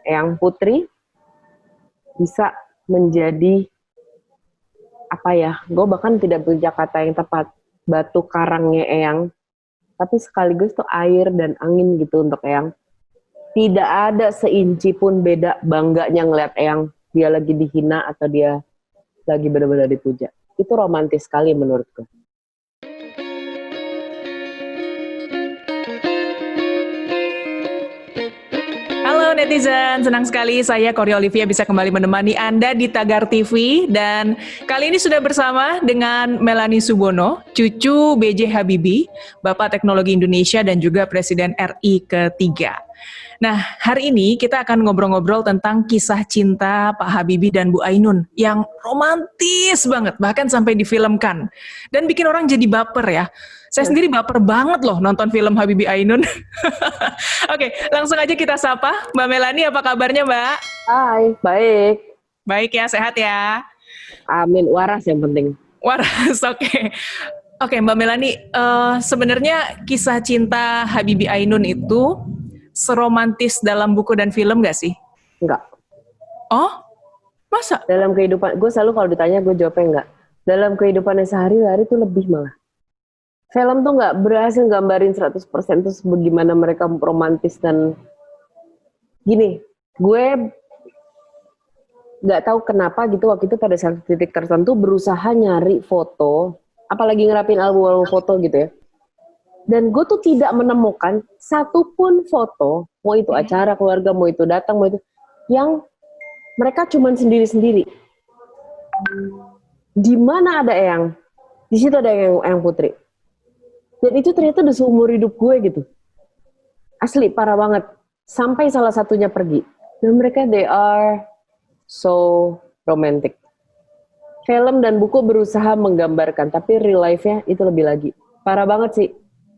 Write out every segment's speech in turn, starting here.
Eyang Putri bisa menjadi apa ya? Gue bahkan tidak punya kata yang tepat. Batu karangnya Eyang, tapi sekaligus tuh air dan angin gitu untuk Eyang. Tidak ada seinci pun beda bangganya ngeliat Eyang dia lagi dihina atau dia lagi benar-benar dipuja. Itu romantis sekali menurutku. Halo netizen, senang sekali saya Korey Olivia bisa kembali menemani Anda di Tagar TV. Dan kali ini sudah bersama dengan Melanie Subono, cucu B.J. Habibie, Bapak Teknologi Indonesia dan juga Presiden RI ketiga. Nah, hari ini kita akan ngobrol-ngobrol tentang kisah cinta Pak Habibie dan Bu Ainun yang romantis banget, bahkan sampai difilmkan. Dan bikin orang jadi baper ya. Saya sendiri baper banget loh nonton film Habibie Ainun. Oke, langsung aja kita sapa. Mbak Melanie, apa kabarnya Mbak? Hai, baik. Baik ya, sehat ya? Amin, waras yang penting. Waras, oke. Oke, Mbak Melanie, sebenarnya kisah cinta Habibie Ainun itu seromantis dalam buku dan film gak sih? Enggak. Oh, masa? Dalam kehidupan, gue selalu kalau ditanya gue jawabnya enggak. Dalam kehidupannya sehari-hari tuh lebih malah. Film tuh nggak berhasil gambarin 100% tuh bagaimana mereka romantis dan gini, gue nggak tahu kenapa gitu waktu itu pada saat titik tertentu berusaha nyari foto, apalagi ngerapin album foto gitu ya. Dan gue tuh tidak menemukan satupun foto, mau itu acara keluarga, mau itu datang, mau itu yang mereka cuman sendiri-sendiri. Di mana ada Eyang? Di situ ada Eyang Putri. Dan itu ternyata udah seumur hidup gue gitu. Asli, parah banget. Sampai salah satunya pergi. Dan mereka, they are so romantic. Film dan buku berusaha menggambarkan, tapi real life-nya itu lebih lagi. Parah banget sih.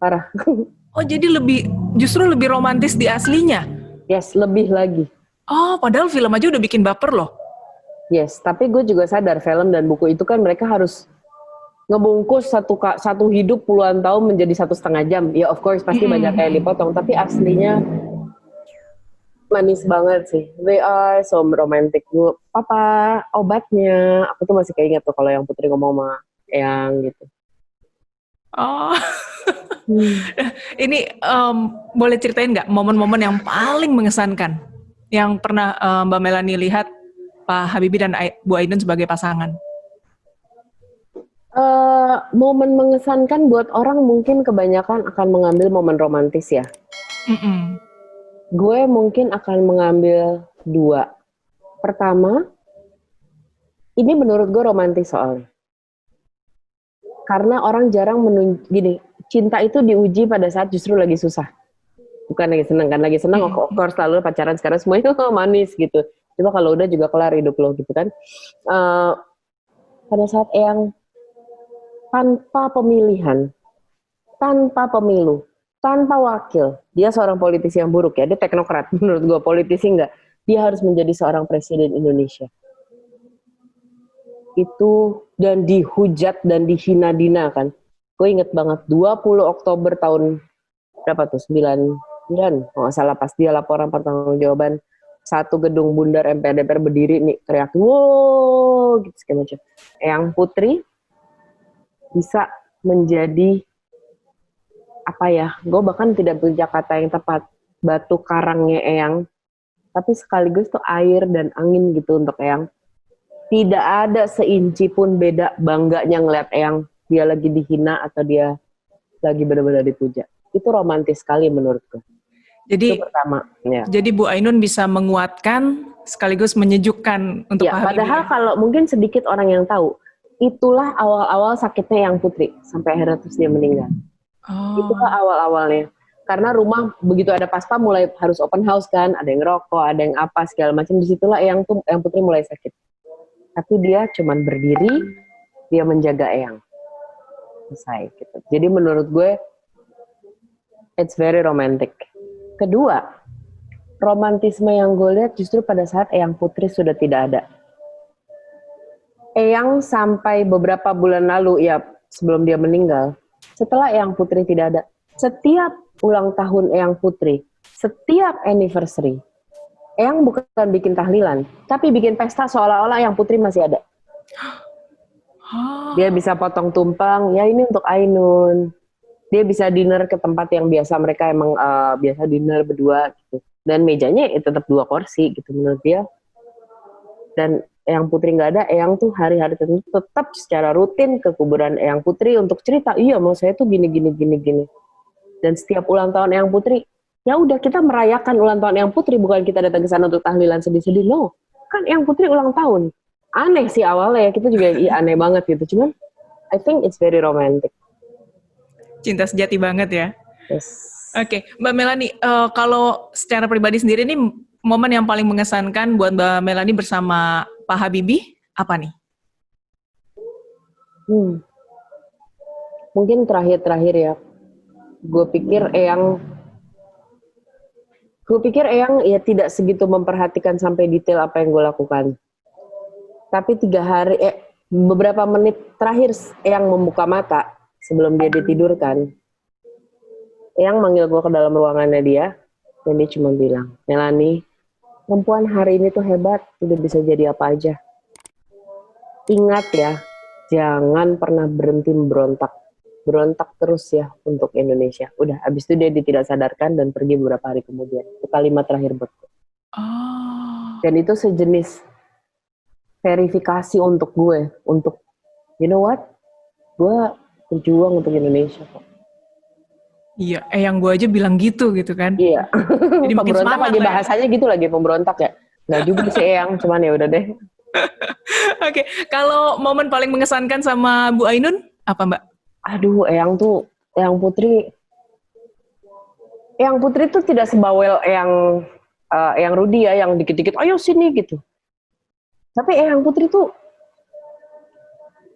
Parah. Oh, jadi justru lebih romantis di aslinya? Yes, lebih lagi. Oh, padahal film aja udah bikin baper loh. Yes, tapi gue juga sadar film dan buku itu kan mereka harus ngebungkus satu hidup puluhan tahun menjadi 1,5 jam. Ya of course pasti banyak yang dipotong, tapi aslinya manis banget sih. They are so romantic. Gue, papa obatnya. Aku tuh masih keinget tuh kalau yang Putri ngomong sama yang gitu. Oh, ini boleh ceritain nggak momen-momen yang paling mengesankan yang pernah Mbak Melanie lihat Pak Habibie dan Bu Ainun sebagai pasangan? Momen mengesankan buat orang mungkin kebanyakan akan mengambil momen romantis ya. Gue mungkin akan mengambil 2. Pertama, ini menurut gue romantis soalnya. Karena orang jarang gini, cinta itu diuji pada saat justru lagi susah. Bukan lagi seneng kan, lagi seneng of course selalu pacaran sekarang semuanya manis gitu. Coba kalau udah juga kelar hidup lo gitu kan. Pada saat yang tanpa pemilihan, tanpa pemilu, tanpa wakil. Dia seorang politisi yang buruk ya, dia teknokrat. Menurut gue politisi enggak. Dia harus menjadi seorang presiden Indonesia. Itu dan dihujat dan dihina-dina kan. Gue inget banget 20 Oktober tahun berapa tuh? 99. Kalau nggak salah pas dia laporan pertanggungjawaban satu gedung bundar MPR DPR berdiri nih teriak wow gitu segala macam. Eyang Putri bisa menjadi apa ya, gue bahkan tidak punya kata yang tepat, batu karangnya Eyang, tapi sekaligus tuh air dan angin gitu untuk Eyang. Tidak ada seinci pun beda bangganya ngeliat Eyang dia lagi dihina atau dia lagi benar-benar dipuja. Itu romantis sekali menurutku. Jadi, itu pertama. Ya. Jadi Bu Ainun bisa menguatkan sekaligus menyejukkan untuk ya, Pak Habibie. Padahal kalau mungkin sedikit orang yang tahu, itulah awal-awal sakitnya Eyang Putri sampai akhirnya terus dia meninggal. Itulah awal-awalnya. Karena rumah begitu ada paspa mulai harus open house kan, ada yang rokok, ada yang apa segala macam. Disitulah Eyang Putri mulai sakit. Tapi dia cuman berdiri, dia menjaga Eyang. Selesai gitu. Jadi menurut gue, it's very romantic. Kedua, romantisme yang gue lihat justru pada saat Eyang Putri sudah tidak ada. Eyang sampai beberapa bulan lalu, ya sebelum dia meninggal, setelah Eyang Putri tidak ada, setiap ulang tahun Eyang Putri, setiap anniversary, Eyang bukan bikin tahlilan, tapi bikin pesta seolah-olah Eyang Putri masih ada. Dia bisa potong tumpeng, ya ini untuk Ainun. Dia bisa dinner ke tempat yang biasa mereka emang biasa dinner berdua gitu. Dan mejanya ya tetap 2 kursi gitu menurut dia. Dan Eyang Putri nggak ada, Eyang tuh hari-hari tertentu tetap secara rutin ke kuburan Eyang Putri untuk cerita, iya mau saya tuh gini. Dan setiap ulang tahun Eyang Putri, ya udah kita merayakan ulang tahun Eyang Putri, bukan kita datang ke sana untuk tahlilan sedih-sedih. No, kan Eyang Putri ulang tahun. Aneh sih awalnya ya, kita juga aneh banget gitu. Cuman I think it's very romantic. Cinta sejati banget ya. Yes. Oke, Mbak Melani, kalau secara pribadi sendiri nih momen yang paling mengesankan buat Mbak Melani bersama Pak Habibie apa nih? Mungkin terakhir ya. Gue pikir Eyang ya tidak segitu memperhatikan sampai detail apa yang gue lakukan. Tapi beberapa menit terakhir Eyang membuka mata sebelum dia ditidurkan. Eyang manggil gue ke dalam ruangannya dia, dan dia cuma bilang, Melani, perempuan hari ini tuh hebat, udah bisa jadi apa aja. Ingat ya, jangan pernah berhenti berontak. Berontak terus ya untuk Indonesia. Udah, abis itu dia tidak sadarkan dan pergi beberapa hari kemudian. Itu kalimat terakhir buatku. Dan itu sejenis verifikasi untuk gue, untuk, you know what, gue berjuang untuk Indonesia kok. Iya, yang gue aja bilang gitu kan. Iya. Jadi makin pemberontak lagi ya. Bahasanya gitu lagi, pemberontak ya. Nggak juga sih Eyang, cuman ya udah deh. Oke, kalau momen paling mengesankan sama Bu Ainun apa Mbak? Aduh, Eyang Putri tuh tidak sebawel Eyang Rudi ya, yang dikit-dikit ayo sini gitu. Tapi Eyang Putri tuh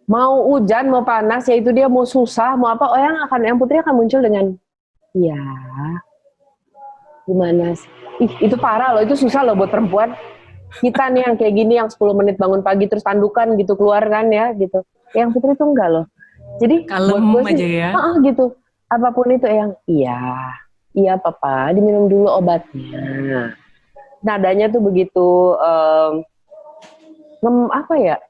mau hujan, mau panas, ya itu dia mau susah, mau apa, Eyang Putri akan muncul dengan ya gimana sih? Itu parah loh, itu susah loh buat perempuan. Kita nih yang kayak gini, yang 10 menit bangun pagi terus tandukan gitu keluar kan ya gitu. Eyang Putri tuh enggak loh. Jadi kalem buat gue aja sih, ya. Gitu. Apapun itu Eyang, iya papa, diminum dulu obatnya. Nadanya tuh begitu apa ya?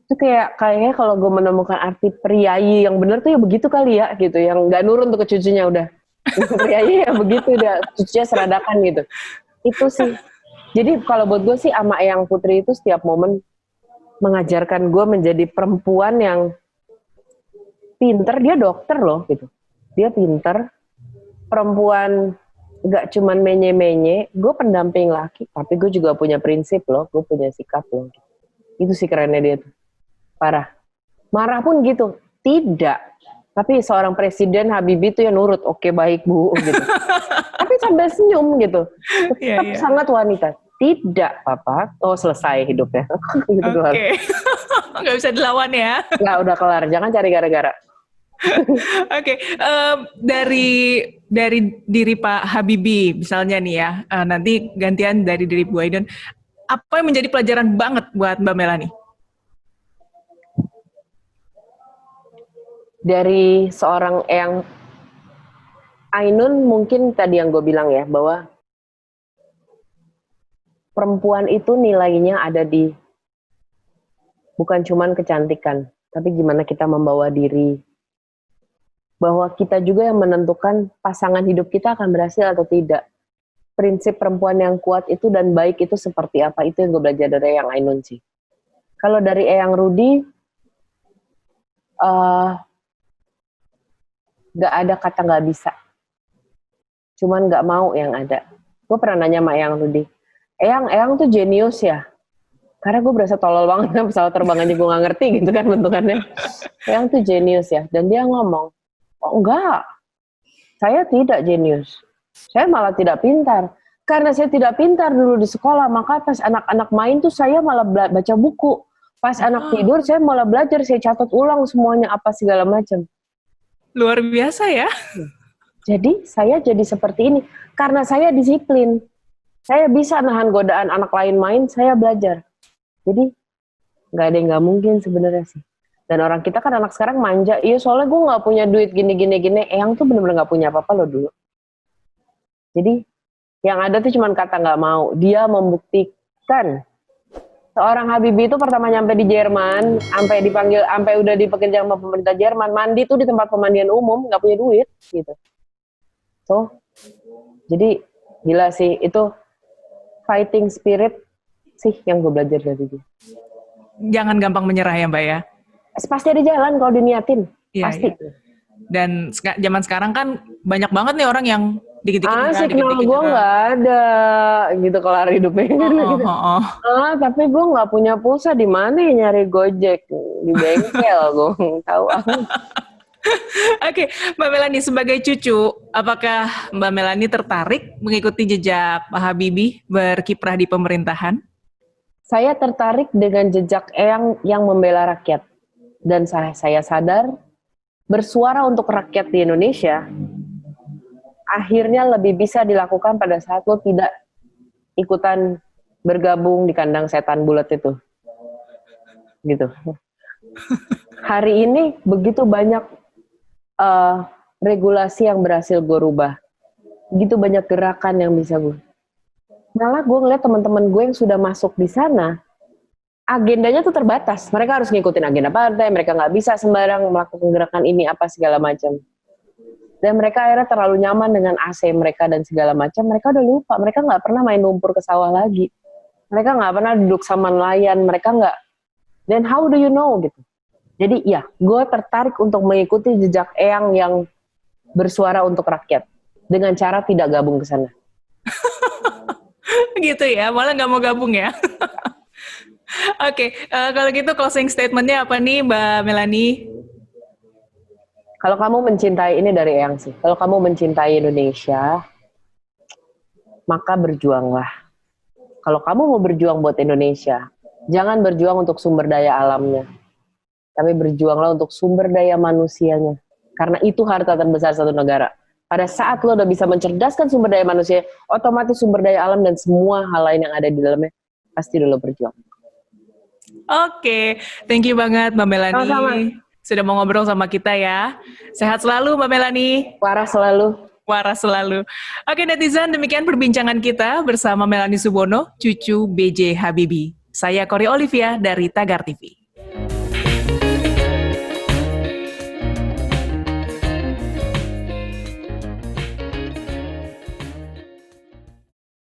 Itu kayaknya kalau gue menemukan arti priayi yang benar tuh ya begitu kali ya gitu, yang nggak nurun tuh ke cucunya udah. Priayi ya begitu udah, cucunya seradakan gitu. Itu sih. Jadi kalau buat gue sih sama Eyang Putri itu setiap momen mengajarkan gue menjadi perempuan yang pinter. Dia dokter loh gitu. Dia pinter, perempuan gak cuman menye-menye, gue pendamping laki, tapi gue juga punya prinsip loh, gue punya sikap loh. Itu sih kerennya dia tuh. Parah. Marah pun gitu. Tidak. Tapi seorang presiden Habibie tuh yang nurut. Oke, baik Bu gitu. Tapi sambil senyum gitu. Tetap sangat wanita. Tidak, Papa. Oh, selesai hidupnya. Gitu. Oke. Nggak bisa dilawan ya. Nggak, udah kelar. Jangan cari gara-gara. Oke. Dari diri Pak Habibie misalnya nih ya. Nanti gantian dari diri Bu Ainun. Apa yang menjadi pelajaran banget buat Mbak Melani? Dari seorang Eyang Ainun, mungkin tadi yang gue bilang ya, bahwa perempuan itu nilainya ada di bukan cuman kecantikan, tapi gimana kita membawa diri. Bahwa kita juga yang menentukan pasangan hidup kita akan berhasil atau tidak. Prinsip perempuan yang kuat itu dan baik itu seperti apa, itu yang gue belajar dari Eyang Ainun sih. Kalau dari Eyang Rudi, gak ada kata gak bisa. Cuman gak mau yang ada. Gue pernah nanya sama Eyang Rudi, Eyang tuh jenius ya? Karena gue berasa tolol banget, pesawat terbang aja gue gak ngerti gitu kan bentukannya. Eyang tuh jenius ya? Dan dia ngomong, oh enggak, saya tidak jenius. Saya malah tidak pintar. Karena saya tidak pintar dulu di sekolah, maka pas anak-anak main tuh saya malah baca buku. Pas anak tidur saya malah belajar, saya catat ulang semuanya apa segala macam. Luar biasa ya. Jadi saya jadi seperti ini karena saya disiplin. Saya bisa nahan godaan anak lain main, saya belajar. Jadi nggak ada yang nggak mungkin sebenarnya sih. Dan orang kita kan anak sekarang manja, iya soalnya gue nggak punya duit gini. Eyang tuh bener-bener nggak punya apa-apa loh dulu. Jadi Yang ada tuh cuman kata nggak mau. Dia membuktikan. Seorang Habibie itu pertama nyampe di Jerman, sampai udah dipekerja sama pemerintah Jerman, mandi tuh di tempat pemandian umum, nggak punya duit, gitu. So, jadi gila sih, itu fighting spirit sih yang gue belajar dari dia. Jangan gampang menyerah ya Mbak ya. Pasti ada jalan kalau diniatin, pasti. Iya. Dan zaman sekarang kan banyak banget nih orang yang dikit-dikit Asik, nama gue nggak ada gitu kalau hidupnya. Tapi gue nggak punya pulsa, di mana ya nyari Gojek? Di bengkel gue tahu. Oke, Mbak Melanie sebagai cucu, apakah Mbak Melanie tertarik mengikuti jejak Pak Habibie berkiprah di pemerintahan? Saya tertarik dengan jejak Eyang yang membela rakyat. Dan saya sadar bersuara untuk rakyat di Indonesia akhirnya lebih bisa dilakukan pada saat lo tidak ikutan bergabung di kandang setan bulat itu. Gitu. Hari ini begitu banyak regulasi yang berhasil gue rubah. Begitu banyak gerakan yang bisa gue. Malah gue ngeliat teman-teman gue yang sudah masuk di sana, agendanya tuh terbatas. Mereka harus ngikutin agenda partai, mereka nggak bisa sembarang melakukan gerakan ini apa segala macam. Dan mereka akhirnya terlalu nyaman dengan AC mereka dan segala macam. Mereka udah lupa, mereka nggak pernah main lumpur ke sawah lagi. Mereka nggak pernah duduk sama nelayan, mereka nggak. Then how do you know gitu? Jadi ya, gue tertarik untuk mengikuti jejak Eyang yang bersuara untuk rakyat dengan cara tidak gabung ke sana. Gitu ya, malah nggak mau gabung ya. Oke, kalau gitu closing statement-nya apa nih Mbak Melanie? Kalau kamu mencintai, ini dari Eyang sih, kalau kamu mencintai Indonesia, maka berjuanglah. Kalau kamu mau berjuang buat Indonesia, jangan berjuang untuk sumber daya alamnya, tapi berjuanglah untuk sumber daya manusianya. Karena itu harta terbesar satu negara. Pada saat lo udah bisa mencerdaskan sumber daya manusia, otomatis sumber daya alam dan semua hal lain yang ada di dalamnya, pasti lo berjuang. Oke, thank you banget Mbak Melanie. Sama-sama. Sudah mau ngobrol sama kita ya. Sehat selalu Mbak Melanie. Waras selalu. Waras selalu. Oke netizen, demikian perbincangan kita bersama Melanie Subono, cucu B.J. Habibie. Saya Cory Olivia dari Tagar TV.